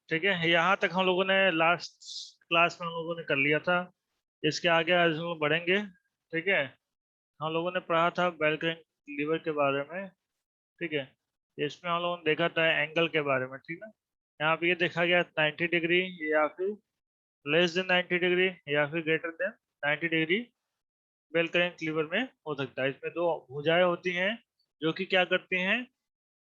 ठीक है, यहाँ तक हम लोगों ने लास्ट क्लास में हम लोगों ने कर लिया था। इसके आगे आज हम लोग बढ़ेंगे। ठीक है, हम लोगों ने पढ़ा था बेल क्रैंक लीवर के बारे में। ठीक है, इसमें हम लोगों ने देखा था एंगल के बारे में। ठीक है, यहाँ पे ये देखा गया 90 डिग्री या फिर लेस देन 90 डिग्री या फिर greater than 90 degree bell crank lever में हो सकता है। इसमें दो भुजाएं होती हैं जो कि क्या करती हैं,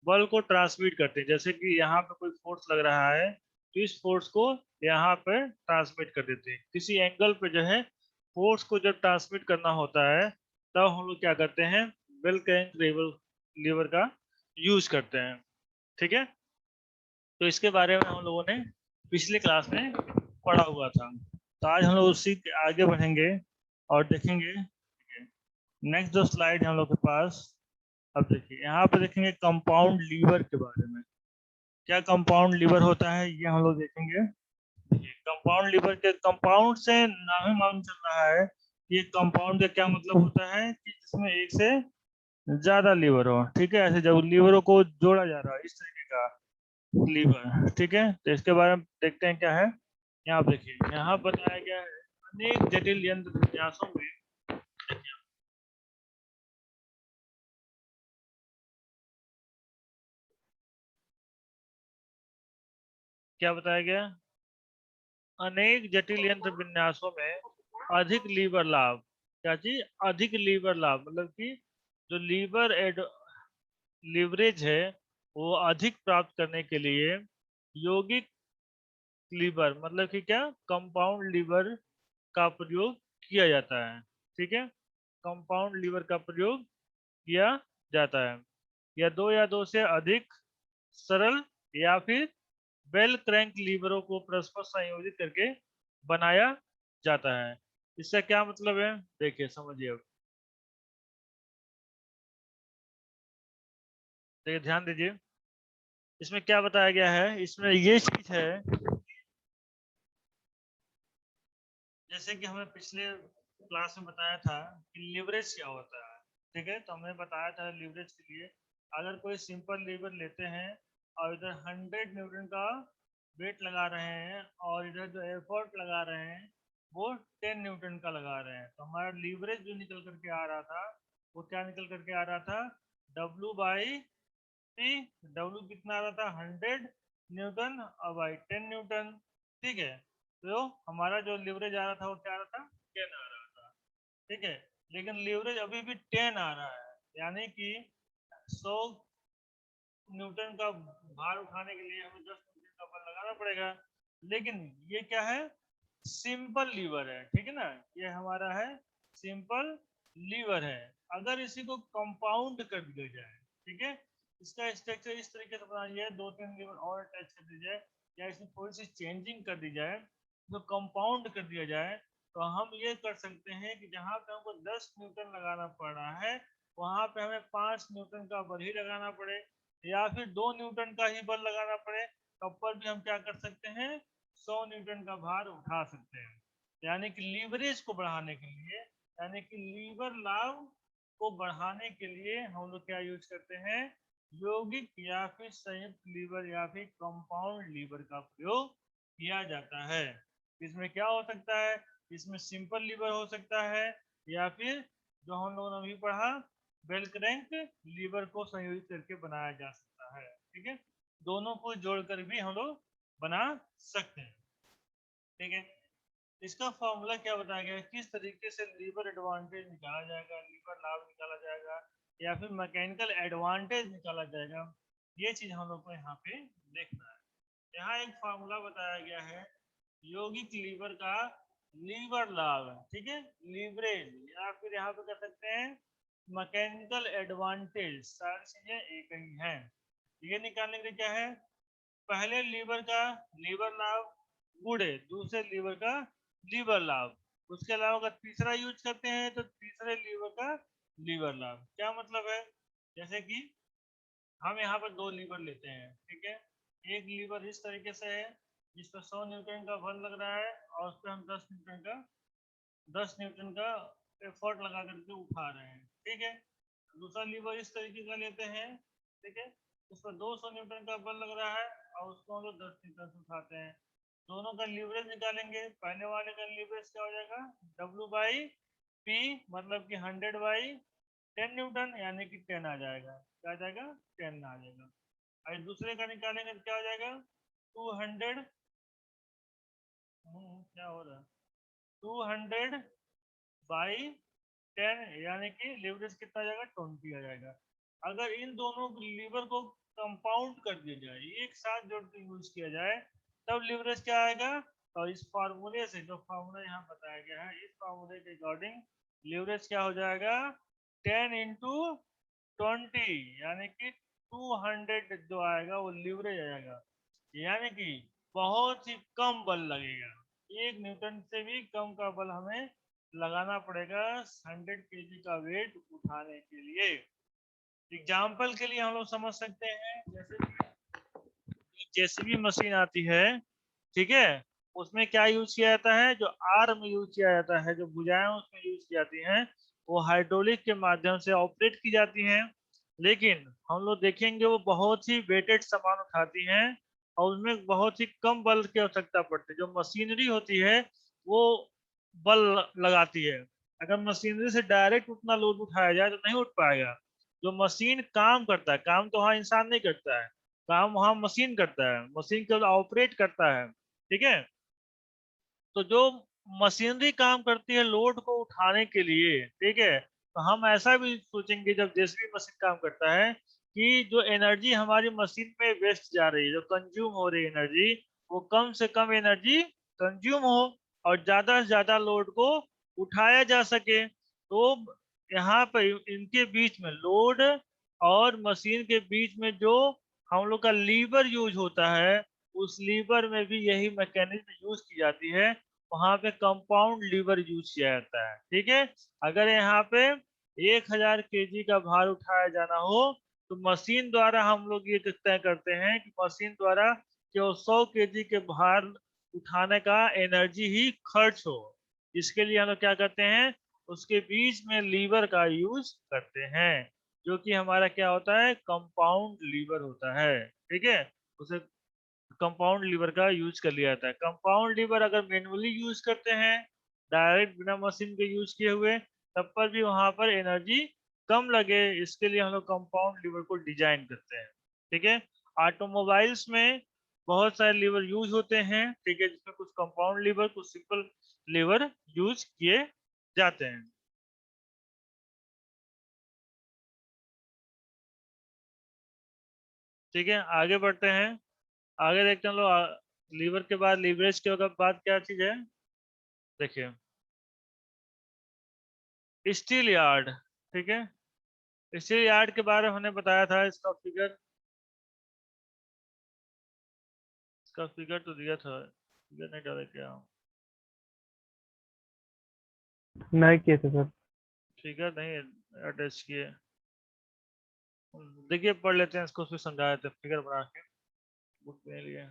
बल को ट्रांसमिट करते हैं। जैसे कि यहाँ पे कोई फोर्स लग रहा है तो इस फोर्स को यहाँ पे ट्रांसमिट कर देते हैं। किसी एंगल पे जो है फोर्स को जब ट्रांसमिट करना होता है तब हम लोग क्या करते हैं, बेल क्रैंक लीवर लीवर का यूज करते हैं। ठीक है, तो इसके बारे में हम लोगों ने पिछले क्लास में पढ़ा हुआ था। तो आज हम लोग उसी के आगे बढ़ेंगे और देखेंगे। नेक्स्ट जो स्लाइड है हम लोग के पास, अब देखिए यहाँ पे देखेंगे कंपाउंड लीवर के बारे में। क्या कंपाउंड लीवर होता है ये हम लोग देखेंगे। कंपाउंड लीवर के कंपाउंड से नाम ही मालूम चल रहा है कि कंपाउंड का क्या मतलब होता है कि जिसमें एक से ज्यादा लीवर हो। ठीक है, ऐसे जब लीवरों को जोड़ा जा रहा है इस तरीके का लीवर। ठीक है, तो इसके बारे में देखते हैं क्या है। यहाँ पे देखिए, यहाँ बताया गया है अनेक जटिल यंत्र विन्यासों में क्या बताया गया, अनेक जटिल यंत्र विन्यासों में अधिक लीवर लाभ। क्या चीज, अधिक लीवर लाभ मतलब कि जो लीवरेज है वो अधिक प्राप्त करने के लिए यौगिक लीवर मतलब कि क्या, कंपाउंड लीवर का प्रयोग किया जाता है। ठीक है, कंपाउंड लीवर का प्रयोग किया जाता है या दो से अधिक सरल या फिर बेल क्रैंक लीवरों को परस्पर संयोजित करके बनाया जाता है। इसका क्या मतलब है, देखिए समझिए। अब देखिए, ध्यान दीजिए, इसमें क्या बताया गया है। इसमें ये चीज है, जैसे कि हमें पिछले क्लास में बताया था कि लीवरेज क्या होता है। ठीक है, तो हमने बताया था लीवरेज के लिए अगर कोई सिंपल लीवर लेते हैं और इधर 100 न्यूटन का वेट लगा रहे हैं और इधर जो एफर्ट लगा रहे हैं वो 10 न्यूटन का लगा रहे हैं, तो हमारा लीवरेज जो निकल करके आ रहा था वो क्या निकल करके आ रहा था, डब्ल्यू बाई टी। डब्ल्यू कितना आ रहा था, 100 न्यूटन और बाई 10 न्यूटन। ठीक है, तो हमारा जो लीवरेज आ रहा था वो क्या आ रहा था, 10 आ रहा था। ठीक है, लेकिन लीवरेज अभी भी 10 आ रहा है, यानी कि 100 न्यूटन का भार उठाने के लिए हमें 10 न्यूटन का बल लगाना पड़ेगा। लेकिन ये क्या है, सिंपल लीवर है। ठीक है ना, ये हमारा है सिंपल लीवर है। अगर इसी को कंपाउंड कर दिया जाए, ठीक है, इसका स्ट्रक्चर इस तरीके से बना दिया है, दो तीन लीवर और अटैच कर दी जाए या इसमें थोड़ी सी चेंजिंग कर दी जाए, तो कंपाउंड कर दिया जाए, तो हम ये कर सकते हैं कि जहां पे हमको 10 न्यूटन लगाना पड़ रहा है वहां पे हमें 5 न्यूटन का बल ही लगाना पड़े या फिर 2 न्यूटन का ही बल लगाना पड़े, तब पर भी हम क्या कर सकते हैं, 100 न्यूटन का भार उठा सकते हैं। यानी कि लीवरेज को बढ़ाने के लिए, यानी कि लीवर लाभ को बढ़ाने के लिए हम लोग क्या यूज करते हैं, यौगिक या फिर संयुक्त लीवर या फिर कंपाउंड लीवर का प्रयोग किया जाता है। इसमें क्या हो सकता है, इसमें सिंपल लीवर हो सकता है या फिर जो हम लोगों ने अभी पढ़ा बेल क्रैंक लीवर को संयोजित करके बनाया जा सकता है। ठीक है, दोनों को जोड़कर भी हम लोग बना सकते हैं। ठीक है, इसका फॉर्मूला क्या बताया गया है, किस तरीके से लीवर एडवांटेज निकाला जाएगा, लीवर लाभ निकाला जाएगा या फिर मैकेनिकल एडवांटेज निकाला जाएगा, ये चीज हम लोग को यहाँ पे देखना है। यहाँ एक फार्मूला बताया गया है यौगिक लीवर का लीवर लाभ है। ठीक है, लीवरेज या फिर यहाँ पे कर सकते हैं मैकेनिकल एडवांटेज, सारी चीजें एक ही हैं। ये निकालने के लिए क्या है, पहले लीवर का लीवर लाभ गुड़े दूसरे लीवर का लीवर लाभ, उसके अलावा अगर तीसरा यूज करते हैं तो तीसरे लीवर का लीवर लाभ। क्या मतलब है, जैसे कि हम यहाँ पर दो लीवर लेते हैं। ठीक है, एक लीवर इस तरीके से है जिस पर 100 न्यूटन का बल लग रहा है और उस पर हम 10 न्यूटन का एफर्ट लगा करके उठा रहे हैं। ठीक है, दूसरा लीवर इस तरीके का लेते हैं। ठीक है, उसमें 200 न्यूटन का बल लग रहा है और उसको हम लोग 10 न्यूटन से उठाते हैं। दोनों का लीवरेज निकालेंगे। पहले वाले का लीवरेज क्या हो जाएगा, W बाई पी, मतलब कि 100 बाई 10 न्यूटन, यानी कि 10 आ जाएगा। क्या आ जाएगा, 10 आ जाएगा। और दूसरे का निकालेंगे तो क्या हो जाएगा, 200, क्या हो रहा है, 200 बाई 10, यानी कि लीवरेज कितना आ जाएगा, 20 आ जाएगा। अगर इन दोनों लीवर को कंपाउंड कर दिया जाए, एक साथ जोड़ के यूज किया जाए, तब लीवरेज क्या आएगा। तो इस फार्मूले से, जो फार्मूला यहाँ बताया गया है, इस फार्मूले के अकॉर्डिंग लीवरेज क्या हो जाएगा, 10 × 20, यानी कि 200 जो आएगा वो लीवरेज आएगा। यानी कि बहुत ही कम बल लगेगा, 1 न्यूटन से भी कम का बल हमें लगाना पड़ेगा 100 kg का वेट उठाने के लिए। एग्जाम्पल के लिए हम लोग समझ सकते हैं, जैसे जेसीबी मशीन आती है, ठीक है, उसमें क्या यूज किया जाता है, जो आर्म यूज किया जाता है, जो भुजाएं उसमें यूज की जाती हैं, वो हाइड्रोलिक के माध्यम से ऑपरेट की जाती हैं। लेकिन हम लोग देखेंगे वो बहुत ही वेटेड सामान उठाती हैं और उसमें बहुत ही कम बल की आवश्यकता पड़ती है। जो मशीनरी होती है वो बल लगाती है। अगर मशीनरी से डायरेक्ट उतना लोड उठाया जाए तो नहीं उठ पाएगा। जो मशीन काम करता है, काम तो वहाँ इंसान नहीं करता है, काम वहाँ मशीन करता है, मशीन केवल ऑपरेट करता है, ठीक है। तो जो मशीनरी काम करती है लोड को उठाने के लिए, ठीक है, तो हम ऐसा भी सोचेंगे जब जेसीबी मशीन काम करता है कि जो एनर्जी हमारी मशीन में वेस्ट जा रही है, जो कंज्यूम हो रही है एनर्जी, वो कम से कम एनर्जी कंज्यूम हो और ज्यादा से ज्यादा लोड को उठाया जा सके। तो यहाँ पे इनके बीच में, लोड और मशीन के बीच में जो हम लोग का लीवर यूज होता है, उस लीवर में भी यही मैकेनिज्म यूज की जाती है। वहां पे कंपाउंड लीवर यूज किया जाता है, ठीक है। अगर यहाँ पे 1000 kg का भार उठाया जाना हो तो मशीन द्वारा हम लोग ये तय करते हैं कि मशीन द्वारा केवल 100 kg के भार उठाने का एनर्जी ही खर्च हो। इसके लिए हम लोग क्या करते हैं, उसके बीच में लीवर का यूज करते हैं, जो कि हमारा क्या होता है, कंपाउंड लीवर होता है, ठीक है। उसे कंपाउंड लीवर का यूज कर लिया जाता है। कंपाउंड लीवर अगर मैनुअली यूज करते हैं, डायरेक्ट बिना मशीन के यूज किए हुए, तब पर भी वहां पर एनर्जी कम लगे, इसके लिए हम लोग कंपाउंड लीवर को डिजाइन करते हैं, ठीक है। ऑटोमोबाइल्स में बहुत सारे लीवर यूज होते हैं, ठीक है, जिसमें कुछ कंपाउंड लीवर, कुछ सिंपल लीवर यूज किए जाते हैं। ठीक है, आगे बढ़ते हैं। आगे देखते हैं लोग, लीवर के बाद, लीवरेज के बाद क्या चीज है, देखिए, स्टील यार्ड, ठीक है। स्टील यार्ड के बारे में हमने बताया था, इसका फिगर तो दिया था, फिगर नहीं डाले क्या, नहीं किए थे सर। फिगर नहीं अटैच किए। देखिए पढ़ लेते हैं इसको, फिर समझा देते हैं फिगर बना के बुक में लिए।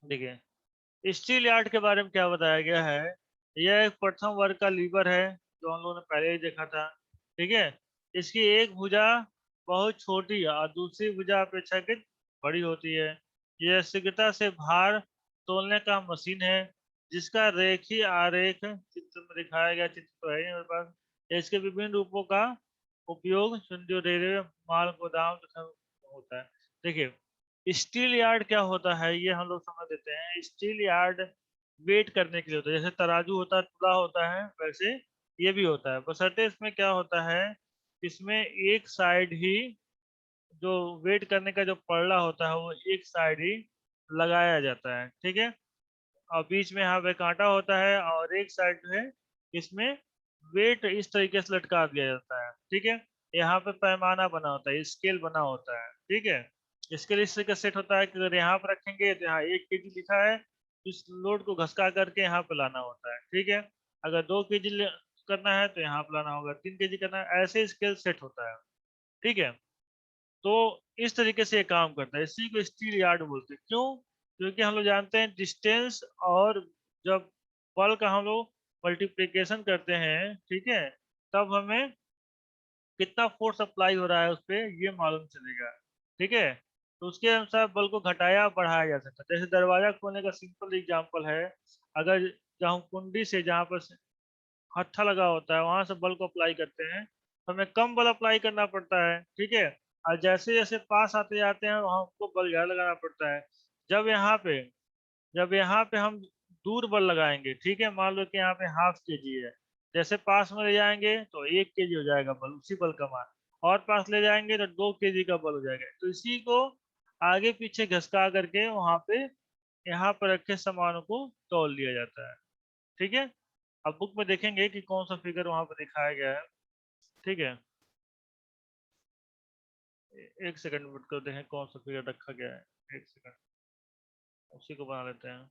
देखिए स्टील यार्ड के बारे में क्या बताया गया है, यह एक प्रथम वर्ग का लीवर है, जो हम लोगों ने पहले ही देखा था, ठीक है। इसकी एक भुजा बहुत छोटी और दूसरी भुजा अपेक्षाकृत बड़ी होती है। यह शीघ्रता से भार तोलने का मशीन है, जिसका रेखीय आरेख चित्र में दिखाया गया, चित्र तो है ही मेरे पास। इसके विभिन्न रूपों का उपयोग जो रेलवे माल गोदाम तथा होता है। देखिए स्टील यार्ड क्या होता है, ये हम लोग समझ देते हैं। स्टील यार्ड वेट करने के लिए होता है, जैसे तराजू होता है, तुला होता है, वैसे ये भी होता है। बशर्ते इसमें क्या होता है, इसमें एक साइड ही, जो वेट करने का जो पल्ला होता है वो एक साइड ही लगाया जाता है, ठीक है। और बीच में यहाँ पे कांटा होता है और एक साइड जो है इसमें वेट इस तरीके से लटका दिया जाता है, ठीक है। यहाँ पे पैमाना बना होता है, स्केल बना होता है, ठीक है। स्केल इस तरीके सेट होता है कि अगर यहाँ पर रखेंगे तो यहाँ 1 kg लिखा है, इस लोड को घसका करके यहाँ पे लाना होता है, ठीक है। अगर 2 kg करना है तो यहाँ पे लाना होगा, 3 kg करना है, ऐसे स्केल सेट होता है, ठीक है। तो इस तरीके से ये काम करता है, इसी को स्टील यार्ड बोलते हैं। क्यों, क्योंकि हम लोग जानते हैं डिस्टेंस, और जब बल का हम लोग मल्टीप्लिकेशन करते हैं, ठीक है, तब हमें कितना फोर्स अप्लाई हो रहा है उस पर ये मालूम चलेगा। ठीक है, तो उसके अनुसार बल को घटाया बढ़ाया जा सकता है। जैसे दरवाजा खोलने का सिंपल एग्जांपल है, अगर जहाँ कुंडी से जहाँ पर हत्था लगा होता है वहां से बल को अप्लाई करते हैं तो हमें कम बल अप्लाई करना पड़ता है। ठीक है, और जैसे जैसे पास आते जाते हैं वहां हमको बल ज्यादा लगाना पड़ता है। जब यहाँ पे जब यहाँ पे हम दूर बल लगाएंगे, ठीक है, मान लो कि यहाँ पे 1/2 kg है, जैसे पास में ले जाएंगे तो 1 kg हो जाएगा बल, उसी बल का मान। और पास ले जाएंगे तो 2 kg का बल हो जाएगा। तो इसी को आगे पीछे घसका करके वहां पे यहाँ पर रखे सामानों को तौल लिया जाता है। ठीक है, अब बुक में देखेंगे कि कौन सा फिगर वहां पर दिखाया गया है। ठीक है, एक सेकंड वेट कर देखें कौन सा फिगर रखा गया है। एक सेकंड, उसी को बना लेते हैं।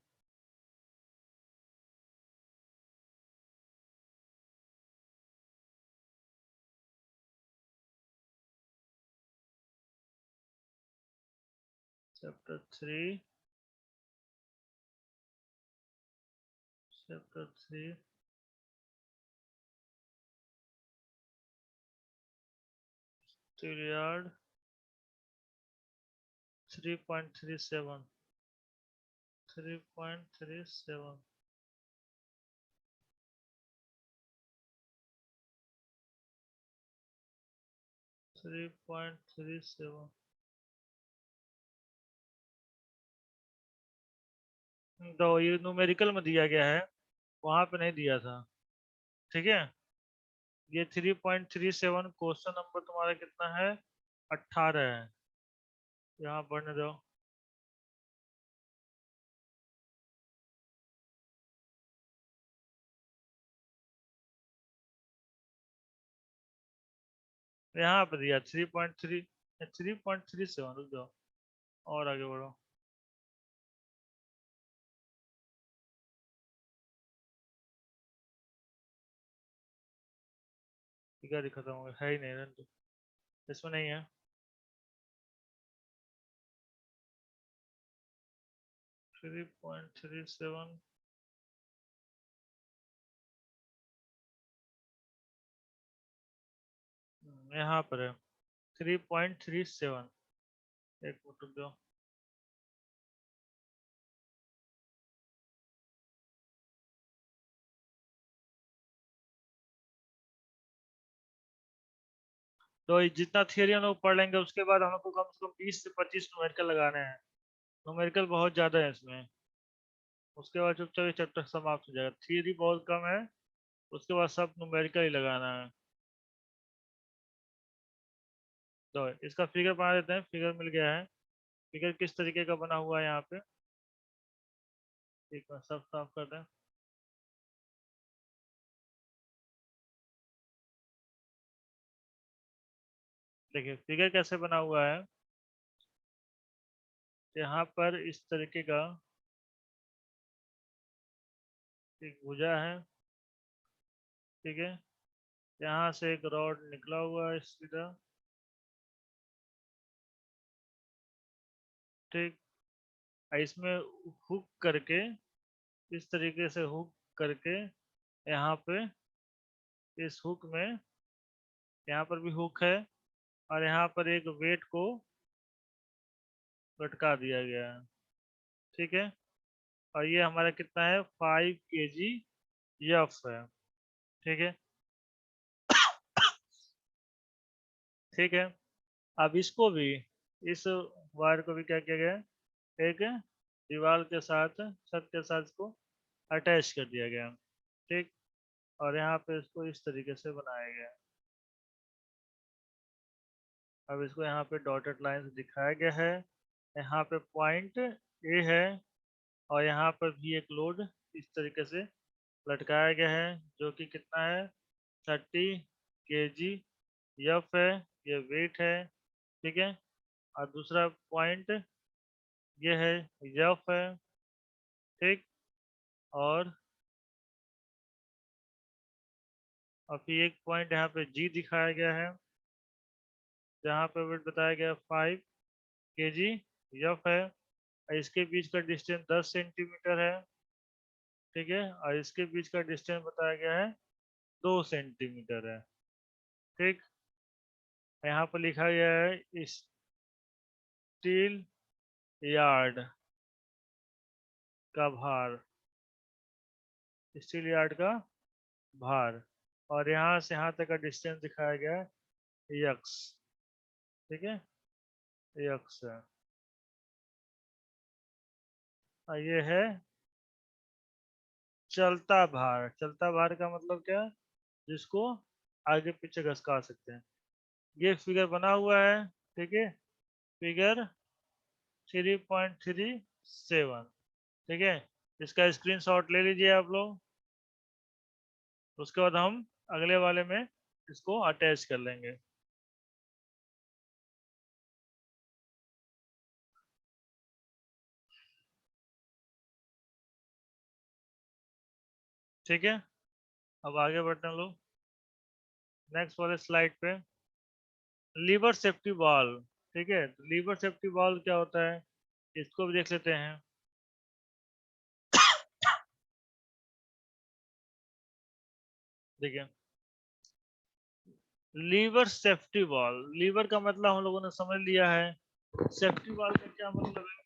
Chapter 3, chapter 3 yard 3.37, 3.37, 3.37। तो ये न्यूमेरिकल में दिया गया है, वहां पे नहीं दिया था। ठीक है, ये 3.37 क्वेश्चन नंबर तुम्हारा कितना है, 18 है। यहाँ पढ़ने दो। यहाँ पे दिया 3.37, रुक जाओ और आगे बढ़ो। फिगर ही खत्म हो गया, है ही नहीं, रहने दो, इसमें नहीं है। 3.37 यहाँ पर है, 3.37। एक मिनट रुक जाओ। तो ये जितना थियरी हम लोग पढ़ लेंगे उसके बाद हम लोग को कम से कम 20 से 25 न्यूमेरिकल लगाने हैं। न्यूमेरिकल बहुत ज्यादा है इसमें। उसके बाद चुपचाप ये चैप्टर समाप्त हो जाएगा। थियरी बहुत कम है, उसके बाद सब न्यूमेरिकल ही लगाना है। तो इसका फिगर बना देते हैं, फिगर मिल गया है। फिगर किस तरीके का बना हुआ है यहाँ पे, एक बार सब साफ कर दें। देखिए फिगर कैसे बना हुआ है, यहाँ पर इस तरीके का एक भुजा है। ठीक है, यहाँ से एक रॉड निकला हुआ है सीधा। ठीक, और इसमें हुक करके, इस तरीके से हुक करके यहाँ पे, इस हुक में, यहाँ पर भी हुक है, और यहाँ पर एक वेट को लटका दिया गया है। ठीक है, और ये हमारा कितना है, 5 kg यफ है। ठीक है, ठीक है, अब इसको भी, इस वायर को भी क्या किया गया है, एक दीवार के साथ, छत के साथ इसको अटैच कर दिया गया। ठीक, और यहाँ पे इसको इस तरीके से बनाया गया। अब इसको यहाँ पे डॉटेड लाइन से दिखाया गया है। यहाँ पे पॉइंट ए है, और यहाँ पर भी एक लोड इस तरीके से लटकाया गया है, जो कि कितना है, 30 kg यफ है, ये वेट है। ठीक है, और दूसरा पॉइंट ये है, यफ है। ठीक, और फिर एक पॉइंट यहाँ पे जी दिखाया गया है, जहाँ पे वेट बताया गया 5 kg यफ है, और इसके बीच का डिस्टेंस 10 सेंटीमीटर है। ठीक है, और इसके बीच का डिस्टेंस बताया गया है 2 सेंटीमीटर है। ठीक, यहाँ पर लिखा गया है स्टील यार्ड का भार, स्टील यार्ड का भार, और यहाँ से यहाँ तक का डिस्टेंस दिखाया गया है यक्स। ठीक है, यक्स है। और ये है चलता भार। चलता भार का मतलब क्या, जिसको आगे पीछे घसका सकते हैं। ये फिगर बना हुआ है, ठीक है, फिगर 3.37। ठीक है, इसका स्क्रीनशॉट ले लीजिए आप लोग। उसके बाद हम अगले वाले में इसको अटैच कर लेंगे। ठीक है, अब आगे बढ़ते हैं लोग नेक्स्ट वाले स्लाइड पे। Lever safety valve. ठीक है, लीवर सेफ्टी वाल्व क्या होता है, इसको भी देख लेते हैं। देखिए, लीवर सेफ्टी वाल्व, लीवर का मतलब हम लोगों ने समझ लिया है। सेफ्टी वाल्व का क्या मतलब है,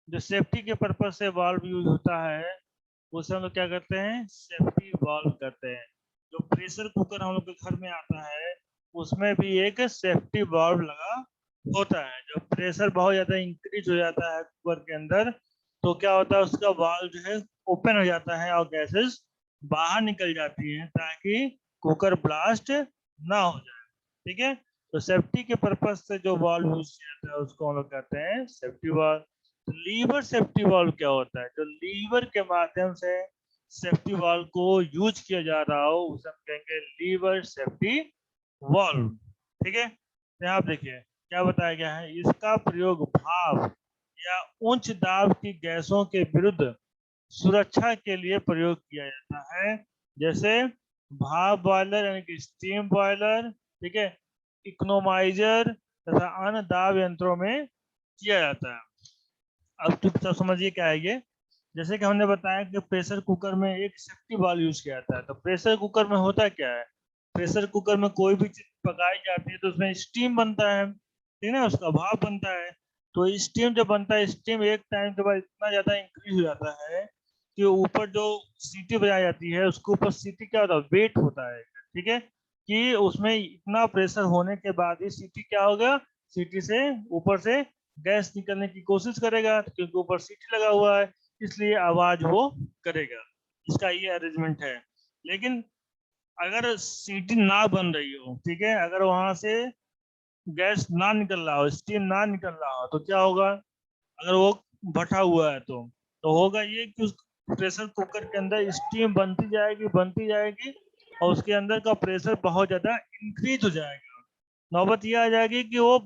जो सेफ्टी के पर्पज से वाल्व यूज होता है उसे हम लोग क्या करते हैं, सेफ्टी वाल्व कहते हैं। जो प्रेशर कुकर हम लोग के घर में आता है उसमें भी एक सेफ्टी वाल्व लगा होता है। जब प्रेशर बहुत ज्यादा इंक्रीज हो जाता है कुकर के अंदर तो क्या होता है, उसका वाल्व जो है ओपन हो जाता है और गैसेस बाहर निकल जाती हैं ताकि कुकर ब्लास्ट ना हो जाए। ठीक है, तो सेफ्टी के पर्पज से जो वाल्व यूज किया जाता है उसको हम लोग कहते हैं सेफ्टी वाल्व। तो लीवर सेफ्टी वाल्व क्या होता है, जो लीवर के माध्यम से सेफ्टी वाल्व को यूज किया जा रहा हो उसे हम कहेंगे लीवर सेफ्टी वाल्व। ठीक है, तो यहाँ आप देखिए क्या बताया गया है, इसका प्रयोग भाप या उच्च दाब की गैसों के विरुद्ध सुरक्षा के लिए प्रयोग किया जाता है, जैसे भाप बॉयलर यानी कि स्टीम बॉयलर, ठीक है, इकोनोमाइजर तथा अन्य दाब यंत्रों में किया जाता है। अब चुपचाप समझिए क्या है ये। जैसे कि हमने बताया कि प्रेशर कुकर में एक सेफ्टी वाल्व यूज किया जाता है, तो प्रेशर कुकर में होता क्या है, प्रेशर कुकर में कोई भी चीज पकाई जाती है तो उसमें स्टीम बनता है, ठीक है ना, उसका भाप बनता है। तो स्टीम जब बनता है, स्टीम एक टाइम के बाद इतना ज्यादा इंक्रीज हो जाता है कि ऊपर जो सीटी बजाई जाती है उसके ऊपर सीटी क्या होता है, वेट होता है। ठीक है, कि उसमें इतना प्रेशर होने के बाद ही सीटी क्या होगा, सीटी से ऊपर से गैस निकलने की कोशिश करेगा क्योंकि ऊपर सीटी लगा हुआ है, इसलिए आवाज वो करेगा। इसका ये अरेंजमेंट है। लेकिन अगर सीटी ना बन रही हो, ठीक है, अगर वहां से गैस ना निकल रहा हो, स्टीम ना निकल रहा हो, तो क्या होगा, अगर वो भटा हुआ है तो होगा ये कि उस प्रेशर कुकर के अंदर स्टीम बनती जाएगी और उसके अंदर का प्रेशर बहुत ज्यादा इंक्रीज हो जाएगा। नौबत ये आ जाएगी कि वो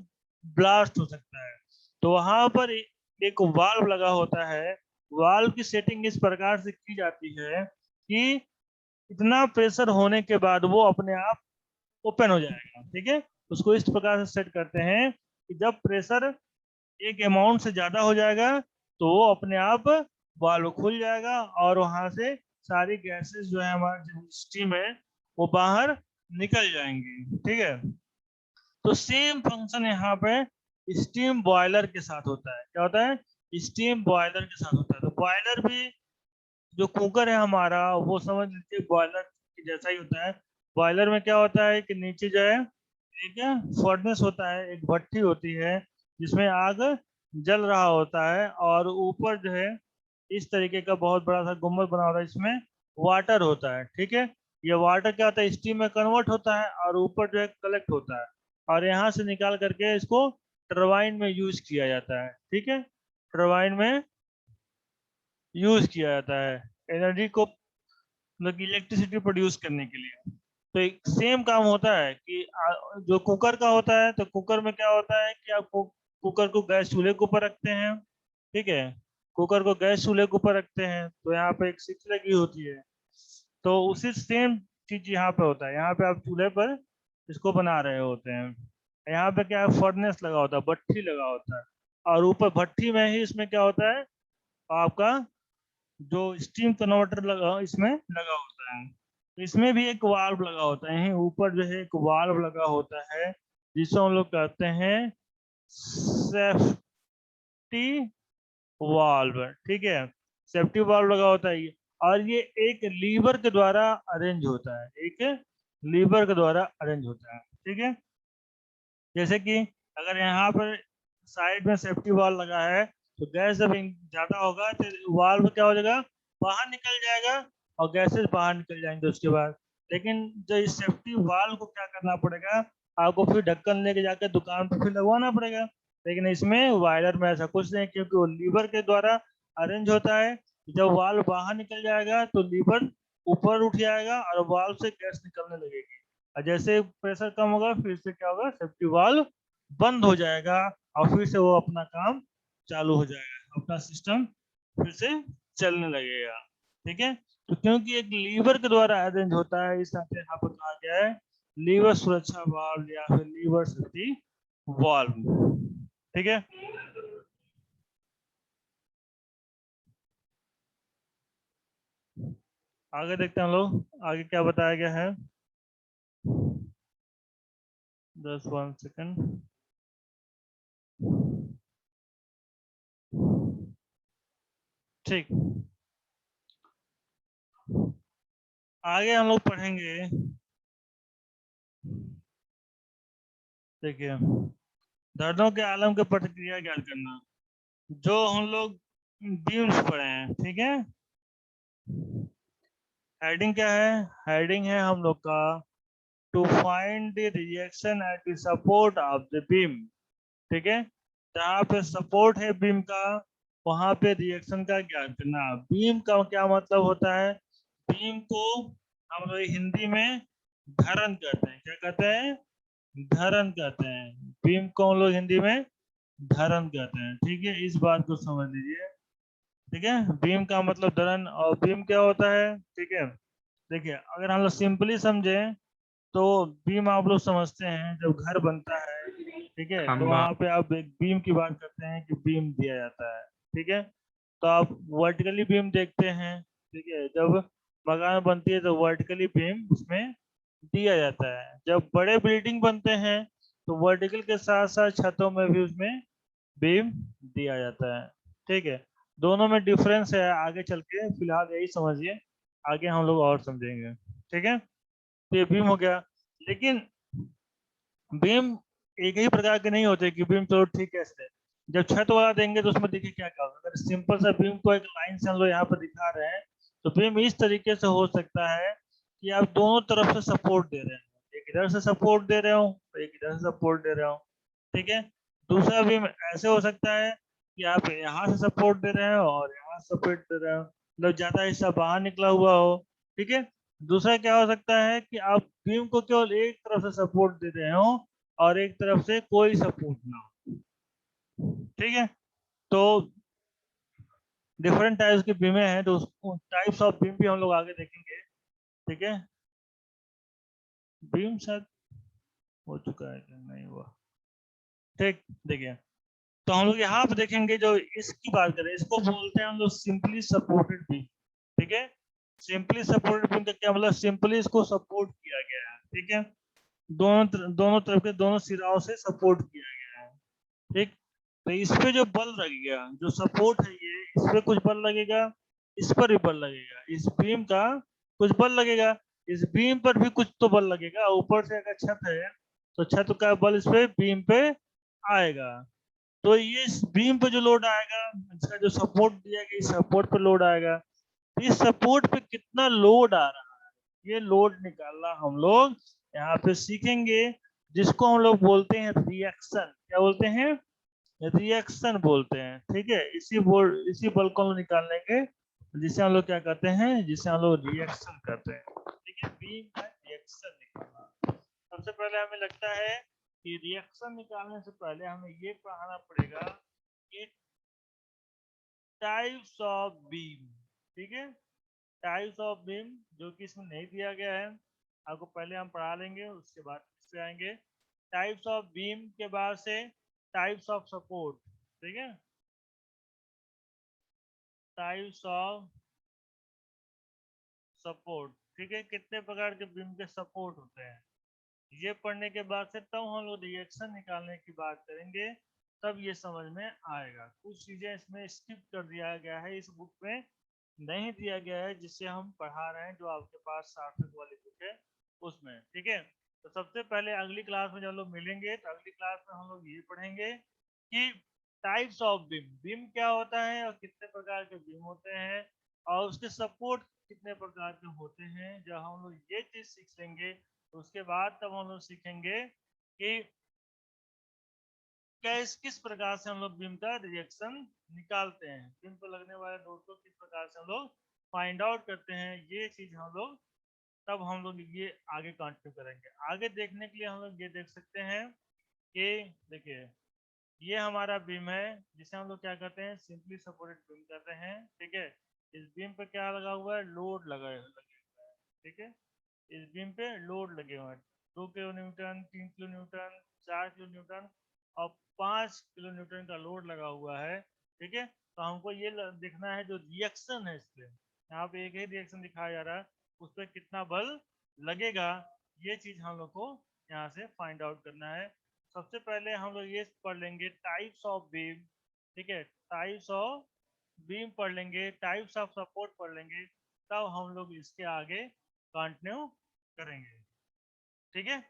ब्लास्ट हो सकता है। तो वहां पर एक वाल्व लगा होता है। वाल्व की सेटिंग इस प्रकार से की जाती है कि इतना प्रेशर होने के बाद वो अपने आप ओपन हो जाएगा। ठीक है, उसको इस प्रकार से सेट करते हैं कि जब प्रेशर एक अमाउंट से ज्यादा हो जाएगा तो वो अपने आप वाल्व खुल जाएगा और वहां से सारी गैसेस जो है हमारा जो स्टीम है वो बाहर निकल जाएंगी। ठीक है, तो सेम फंक्शन यहाँ पे स्टीम बॉयलर के साथ होता है। क्या होता है, स्टीम बॉयलर के साथ होता है। तो बॉयलर भी, जो कुकर है हमारा वो समझ लीजिए बॉयलर के जैसा ही होता है। बॉयलर में क्या होता है कि नीचे जो है एक फर्नेस होता है, एक भट्टी होती है जिसमें आग जल रहा होता है और ऊपर जो है इस तरीके का बहुत बड़ा सा गुम्बद बना होता है, इसमें वाटर होता है। ठीक है, ये वाटर क्या होता है, स्टीम में कन्वर्ट होता है और ऊपर जो है कलेक्ट होता है और यहाँ से निकाल करके इसको टरबाइन में यूज किया जाता है। ठीक है, टरबाइन में यूज किया जाता है एनर्जी को, मतलब इलेक्ट्रिसिटी प्रोड्यूस करने के लिए। तो एक सेम काम होता है कि जो कुकर का होता है, तो कुकर में क्या होता है कि आप कुकर को गैस चूल्हे के ऊपर रखते हैं। ठीक है, कुकर को गैस चूल्हे के ऊपर रखते हैं तो यहाँ पे एक स्विच लगी होती है। तो उसी सेम चीज यहाँ पे होता है, यहाँ पे आप चूल्हे पर इसको बना रहे होते हैं। यहाँ पे क्या है, फर्नेस लगा होता है, भट्ठी लगा होता है और ऊपर भट्ठी में ही इसमें क्या होता है, आपका जो स्टीम कन्वर्टर लगा इसमें लगा होता है। तो इसमें भी एक वाल्व लगा होता है, यहीं ऊपर जो है एक वाल्व लगा होता है जिसको हम लोग कहते हैं सेफ्टी वाल्व। ठीक है, सेफ्टी वाल्व लगा होता है ये, और ये एक लीवर के द्वारा अरेंज होता है, एक लीवर के द्वारा अरेंज होता है। ठीक है, जैसे कि अगर यहाँ पर साइड में सेफ्टी वाल्व लगा है तो गैस जब ज्यादा होगा तो वाल्व क्या हो जाएगा, बाहर निकल जाएगा और गैसेस बाहर निकल जाएंगे उसके बाद। लेकिन जो इस सेफ्टी वाल्व को क्या करना पड़ेगा, आपको फिर ढक्कन लेके जाकर दुकान पर फिर लगवाना पड़ेगा। लेकिन इसमें वायलर में ऐसा कुछ नहीं, क्योंकि वो लीवर के द्वारा अरेंज होता है। जब वाल्व बाहर निकल जाएगा तो लीवर ऊपर उठ जाएगा और वाल्व से गैस निकलने लगेगी, और जैसे प्रेशर कम होगा फिर से क्या होगा, सेफ्टी वाल्व बंद हो जाएगा और फिर से वो अपना काम चालू हो जाएगा, अपना सिस्टम फिर से चलने लगेगा। ठीक है, तो क्योंकि एक लीवर के द्वारा अरेंज होता है, इस तरह यहाँ पर कहा गया है लीवर सुरक्षा वाल्व या फिर लीवर सेफ्टी वाल्व। ठीक है, आगे देखते हैं हम लोग आगे क्या बताया गया है। 1 सेकंड। ठीक, आगे हम लोग पढ़ेंगे। देखिए, दर्दों के आलम की प्रतिक्रिया ज्ञात करना, जो हम लोग बीम्स पढ़े हैं। ठीक है, हेडिंग क्या है, हेडिंग है हम लोग का to find the reaction at the support of the beam. ठीक है, जहाँ पे सपोर्ट है बीम का वहां पे रिएक्शन का ज्ञात करना। बीम का क्या मतलब होता है, बीम को हम लोग हिंदी में धरन कहते हैं। क्या कहते हैं, धरन कहते हैं। बीम को हम लोग हिंदी में धरन कहते हैं। ठीक है, इस बात को समझ लीजिए। ठीक है, बीम का मतलब धरन, और बीम क्या होता है। ठीक है, देखिए अगर हम लोग सिंपली समझे तो बीम आप लोग समझते हैं जब घर बनता है, ठीक है, तो खंबा। वहां पे आप एक बीम की बात करते हैं कि बीम दिया जाता है। ठीक है, तो आप वर्टिकली बीम देखते हैं। ठीक है, जब मकान बनती है तो वर्टिकली बीम उसमें दिया जाता है। जब बड़े बिल्डिंग बनते हैं तो वर्टिकल के साथ साथ छतों में भी उसमें बीम दिया जाता है। ठीक है, दोनों में डिफरेंस है, आगे चल के फिलहाल यही समझिए, आगे हम लोग और समझेंगे। ठीक है, तो ये बीम हो गया। लेकिन बीम एक ही प्रकार के नहीं होते कि बीम चलो ठीक है ऐसे, जब छत वाला देंगे तो उसमें देखिए क्या क्या होगा। अगर सिंपल सा बीम को एक लाइन से हम लोग यहाँ पर दिखा रहे हैं तो बीम इस तरीके से हो सकता है कि आप दोनों तरफ से सपोर्ट दे रहे हैं, एक इधर से सपोर्ट दे रहे हो तो एक इधर से सपोर्ट दे रहे हो। ठीक है, दूसरा बीम ऐसे हो सकता है कि आप यहाँ से सपोर्ट दे रहे हो और यहाँ सपोर्ट दे रहे हो, मतलब ज्यादा हिस्सा बाहर निकला हुआ हो। ठीक है, दूसरा क्या हो सकता है कि आप बीम को केवल एक तरफ से सपोर्ट दे रहे हो और एक तरफ से कोई सपोर्ट ना हो। ठीक है, तो डिफरेंट टाइप्स की बीमें हैं, तो टाइप्स ऑफ बीम भी हम लोग आगे देखेंगे। ठीक है, बीम शायद हो चुका है कि नहीं हुआ। ठीक, देखिए, तो हम लोग यहाँ पे देखेंगे जो इसकी बात करें, इसको बोलते हैं हम लोग सिंपली सपोर्टेड बीम। ठीक है, सिंपली सपोर्टेड बीम का क्या मतलब, सिंपली इसको सपोर्ट किया गया है। ठीक है, दोनों तरफ के दोनों सिराओं से सपोर्ट किया गया है। ठीक, तो इस पे जो बल लगेगा, जो सपोर्ट है ये, इस पे कुछ बल लगेगा, इस पर भी बल लगेगा, इस बीम का कुछ बल लगेगा, इस बीम पर भी कुछ तो बल लगेगा। ऊपर से अगर छत है तो छत का बल इस पे बीम पे आएगा। तो ये इस बीम पे जो लोड आएगा, इसका जो सपोर्ट दिया गया, इस सपोर्ट पे लोड आएगा। तो इस सपोर्ट पे कितना लोड आ रहा है, ये लोड निकालना हम लोग यहाँ पे सीखेंगे, जिसको हम लोग बोलते हैं रिएक्शन। क्या बोलते हैं, रिएक्शन बोलते हैं। ठीक है, इसी बल को हम लोग निकाल लेंगे, जिसे हम लोग क्या कहते हैं, जिसे हम लोग रिएक्शन कहते हैं। ठीक है, बीम का रिएक्शन निकालना। सबसे पहले हमें लगता है कि रिएक्शन निकालने से पहले हमें ये पढ़ाना पड़ेगा कि टाइप्स ऑफ बीम। ठीक है, टाइप्स ऑफ बीम जो कि इसमें नहीं दिया गया है, आपको पहले हम पढ़ा लेंगे, उसके बाद इस पे आएंगे। टाइप्स ऑफ बीम के बाद से टाइप्स ऑफ सपोर्ट। ठीक है, टाइप्स ऑफ सपोर्ट। ठीक है, कितने प्रकार के बीम के सपोर्ट होते हैं। ये पढ़ने के बाद से तब हम लोग रिएक्शन निकालने की बात करेंगे, तब ये समझ में आएगा। कुछ चीजें इसमें स्किप कर दिया गया है, इस बुक में नहीं दिया गया है, जिससे हम पढ़ा रहे हैं, जो आपके पास सार्थक वाली बुक है उसमें। ठीक है, तो सबसे पहले अगली क्लास में जब लोग मिलेंगे तो अगली क्लास में हम लोग ये पढ़ेंगे कि टाइप्स ऑफ बीम, बीम क्या होता है और कितने प्रकार के बीम होते हैं, और उसके सपोर्ट कितने प्रकार के होते हैं। जब हम लोग ये चीज सीख लेंगे तो उसके बाद तब हम लोग सीखेंगे कि किस प्रकार से हम लोग बीम का रिएक्शन निकालते हैं, बीम पर लगने वाले लोड को किस प्रकार से हम लोग फाइंड आउट करते हैं। ये चीज हम लोग तब हम लोग ये आगे कंटिन्यू करेंगे। आगे देखने के लिए हम लोग ये देख सकते हैं कि देखिए ये हमारा बीम है, जिसे हम लोग क्या करते हैं, सिंपली सपोर्टेड बीम करते हैं। ठीक है, इस बीम पे क्या लगा हुआ है, लोड लगे हुआ है। ठीक है, इस बीम पे लोड लगे हुए हैं, 2 kilo Newton, 3 kilo Newton, 4 kilo Newton और 5 किलो न्यूटन का लोड लगा हुआ है। ठीक है, तो हमको ये देखना है जो रिएक्शन है, इसके यहाँ पे एक ही रिएक्शन दिखाया जा रहा है, उस पर कितना बल लगेगा, ये चीज हम लोग को यहाँ से फाइंड आउट करना है। सबसे पहले हम लोग ये पढ़ लेंगे टाइप्स ऑफ बीम। ठीक है, टाइप्स ऑफ बीम पढ़ लेंगे, टाइप्स ऑफ सपोर्ट पढ़ लेंगे, तब हम लोग इसके आगे कंटिन्यू करेंगे। ठीक है।